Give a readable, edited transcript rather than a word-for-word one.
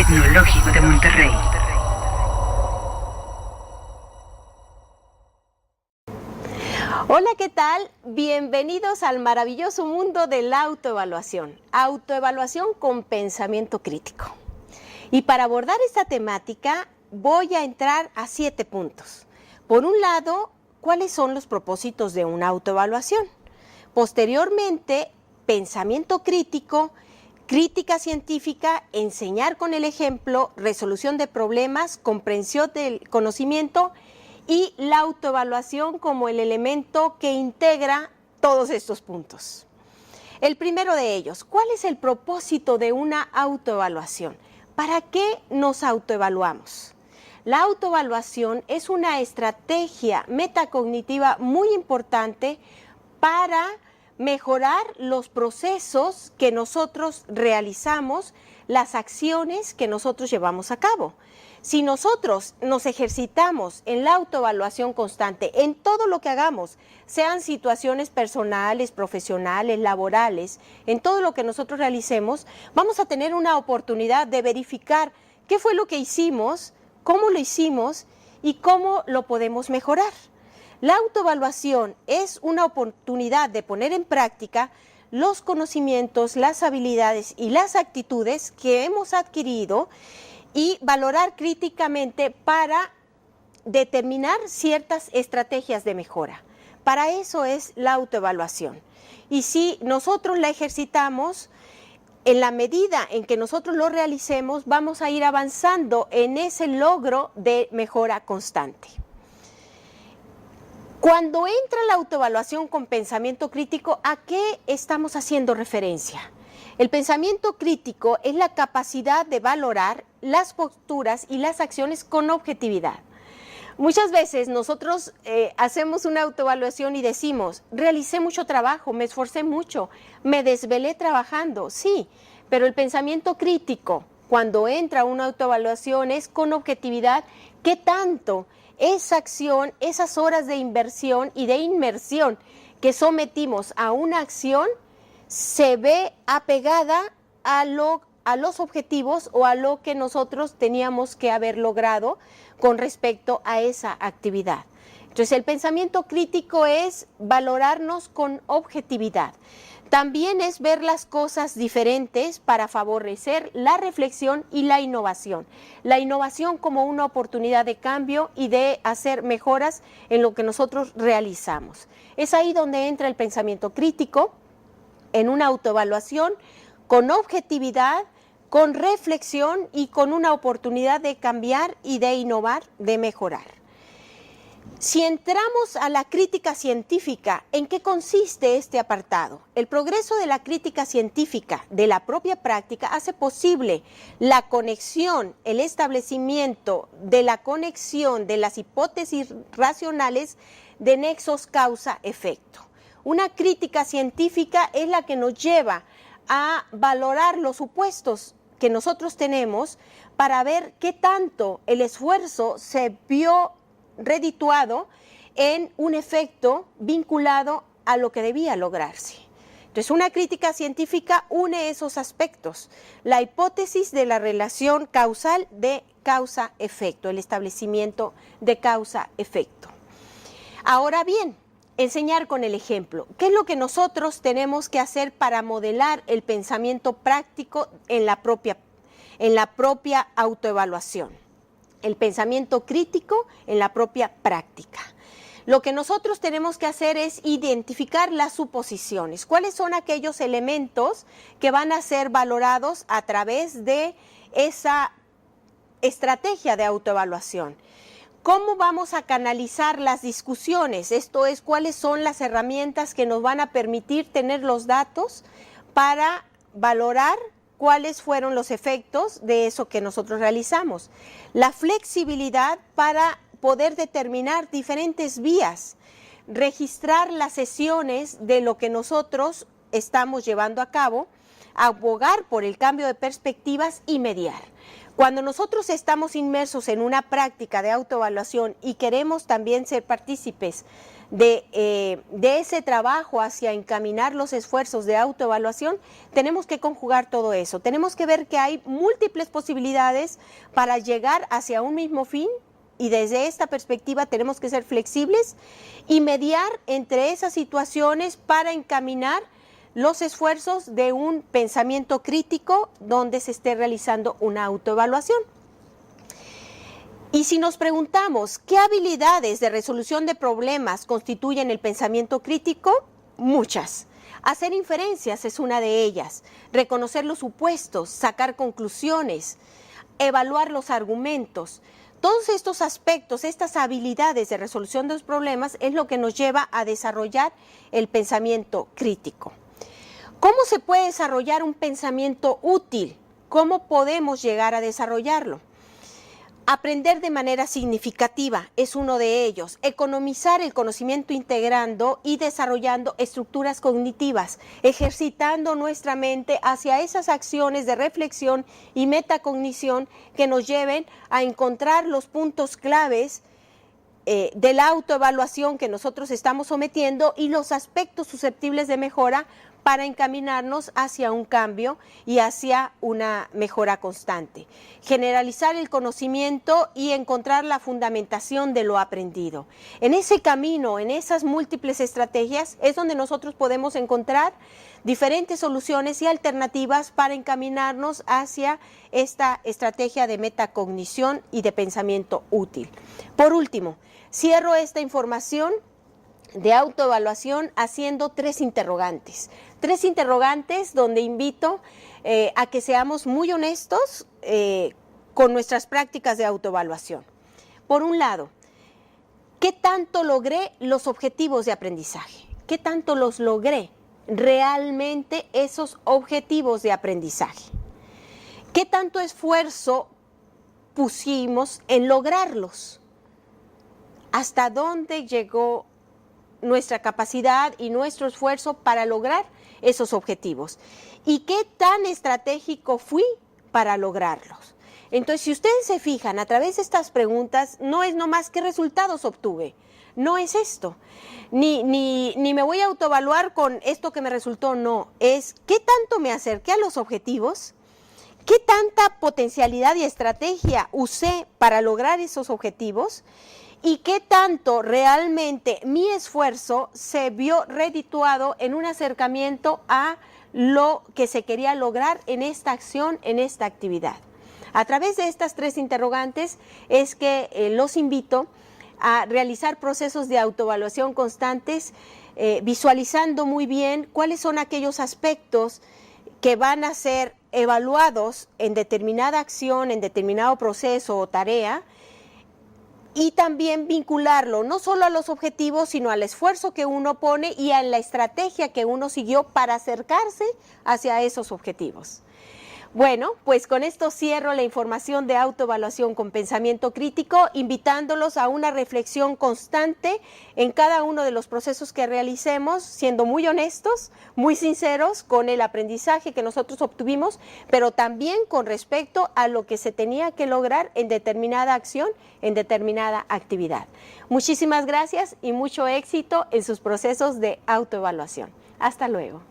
Tecnológico de Monterrey. Hola, ¿qué tal? Bienvenidos al maravilloso mundo de la autoevaluación. Autoevaluación con pensamiento crítico. Y para abordar esta temática voy a entrar a 7 puntos. Por un lado, ¿cuáles son los propósitos de una autoevaluación? Posteriormente, pensamiento crítico, crítica científica, enseñar con el ejemplo, resolución de problemas, comprensión del conocimiento y la autoevaluación como el elemento que integra todos estos puntos. El primero de ellos, ¿cuál es el propósito de una autoevaluación? ¿Para qué nos autoevaluamos? La autoevaluación es una estrategia metacognitiva muy importante para mejorar los procesos que nosotros realizamos, las acciones que nosotros llevamos a cabo. Si nosotros nos ejercitamos en la autoevaluación constante, en todo lo que hagamos, sean situaciones personales, profesionales, laborales, en todo lo que nosotros realicemos, vamos a tener una oportunidad de verificar qué fue lo que hicimos, cómo lo hicimos y cómo lo podemos mejorar. La autoevaluación es una oportunidad de poner en práctica los conocimientos, las habilidades y las actitudes que hemos adquirido y valorar críticamente para determinar ciertas estrategias de mejora. Para eso es la autoevaluación. Y si nosotros la ejercitamos, en la medida en que nosotros lo realicemos, vamos a ir avanzando en ese logro de mejora constante. Cuando entra la autoevaluación con pensamiento crítico, ¿a qué estamos haciendo referencia? El pensamiento crítico es la capacidad de valorar las posturas y las acciones con objetividad. Muchas veces nosotros hacemos una autoevaluación y decimos, realicé mucho trabajo, me esforcé mucho, me desvelé trabajando, sí, pero el pensamiento crítico, cuando entra una autoevaluación, es con objetividad, ¿qué tanto esa acción, esas horas de inversión y de inmersión que sometimos a una acción se ve apegada a los objetivos o a lo que nosotros teníamos que haber logrado con respecto a esa actividad? Entonces, el pensamiento crítico es valorarnos con objetividad. También es ver las cosas diferentes para favorecer la reflexión y la innovación. La innovación como una oportunidad de cambio y de hacer mejoras en lo que nosotros realizamos. Es ahí donde entra el pensamiento crítico, en una autoevaluación con objetividad, con reflexión y con una oportunidad de cambiar y de innovar, de mejorar. Si entramos a la crítica científica, ¿en qué consiste este apartado? El progreso de la crítica científica, de la propia práctica, hace posible la conexión, el establecimiento de la conexión de las hipótesis racionales de nexos causa-efecto. Una crítica científica es la que nos lleva a valorar los supuestos que nosotros tenemos para ver qué tanto el esfuerzo se vio redituado en un efecto vinculado a lo que debía lograrse. Entonces, una crítica científica une esos aspectos, la hipótesis de la relación causal de causa-efecto, el establecimiento de causa-efecto. Ahora bien, enseñar con el ejemplo. ¿Qué es lo que nosotros tenemos que hacer para modelar el pensamiento práctico en la propia autoevaluación? El pensamiento crítico en la propia práctica. Lo que nosotros tenemos que hacer es identificar las suposiciones. ¿Cuáles son aquellos elementos que van a ser valorados a través de esa estrategia de autoevaluación? ¿Cómo vamos a canalizar las discusiones? Esto es, ¿cuáles son las herramientas que nos van a permitir tener los datos para valorar cuáles fueron los efectos de eso que nosotros realizamos? La flexibilidad para poder determinar diferentes vías, registrar las sesiones de lo que nosotros estamos llevando a cabo, abogar por el cambio de perspectivas y mediar. Cuando nosotros estamos inmersos en una práctica de autoevaluación y queremos también ser partícipes de ese trabajo hacia encaminar los esfuerzos de autoevaluación, tenemos que conjugar todo eso. Tenemos que ver que hay múltiples posibilidades para llegar hacia un mismo fin, y desde esta perspectiva tenemos que ser flexibles y mediar entre esas situaciones para encaminar los esfuerzos de un pensamiento crítico donde se esté realizando una autoevaluación. Y si nos preguntamos qué habilidades de resolución de problemas constituyen el pensamiento crítico, muchas. Hacer inferencias es una de ellas, reconocer los supuestos, sacar conclusiones, evaluar los argumentos. Todos estos aspectos, estas habilidades de resolución de los problemas es lo que nos lleva a desarrollar el pensamiento crítico. ¿Cómo se puede desarrollar un pensamiento útil? ¿Cómo podemos llegar a desarrollarlo? Aprender de manera significativa es uno de ellos. Economizar el conocimiento integrando y desarrollando estructuras cognitivas, ejercitando nuestra mente hacia esas acciones de reflexión y metacognición que nos lleven a encontrar los puntos claves de la autoevaluación que nosotros estamos sometiendo y los aspectos susceptibles de mejora para encaminarnos hacia un cambio y hacia una mejora constante. Generalizar el conocimiento y encontrar la fundamentación de lo aprendido. En ese camino, en esas múltiples estrategias, es donde nosotros podemos encontrar diferentes soluciones y alternativas para encaminarnos hacia esta estrategia de metacognición y de pensamiento útil. Por último, cierro esta información de autoevaluación haciendo tres interrogantes donde invito a que seamos muy honestos con nuestras prácticas de autoevaluación. Por un lado, ¿qué tanto logré los objetivos de aprendizaje? ¿Qué tanto los logré realmente esos objetivos de aprendizaje? ¿Qué tanto esfuerzo pusimos en lograrlos? ¿Hasta dónde llegó nuestra capacidad y nuestro esfuerzo para lograr esos objetivos? ¿Y qué tan estratégico fui para lograrlos? Entonces, si ustedes se fijan, a través de estas preguntas, no es nomás qué resultados obtuve, no es esto, ni me voy a autoevaluar con esto que me resultó, no, es qué tanto me acerqué a los objetivos, qué tanta potencialidad y estrategia usé para lograr esos objetivos, y qué tanto realmente mi esfuerzo se vio redituado en un acercamiento a lo que se quería lograr en esta acción, en esta actividad. A través de estas tres interrogantes es que los invito a realizar procesos de autoevaluación constantes, visualizando muy bien cuáles son aquellos aspectos que van a ser evaluados en determinada acción, en determinado proceso o tarea, y también vincularlo no solo a los objetivos, sino al esfuerzo que uno pone y a la estrategia que uno siguió para acercarse hacia esos objetivos. Bueno, pues con esto cierro la información de autoevaluación con pensamiento crítico, invitándolos a una reflexión constante en cada uno de los procesos que realicemos, siendo muy honestos, muy sinceros con el aprendizaje que nosotros obtuvimos, pero también con respecto a lo que se tenía que lograr en determinada acción, en determinada actividad. Muchísimas gracias y mucho éxito en sus procesos de autoevaluación. Hasta luego.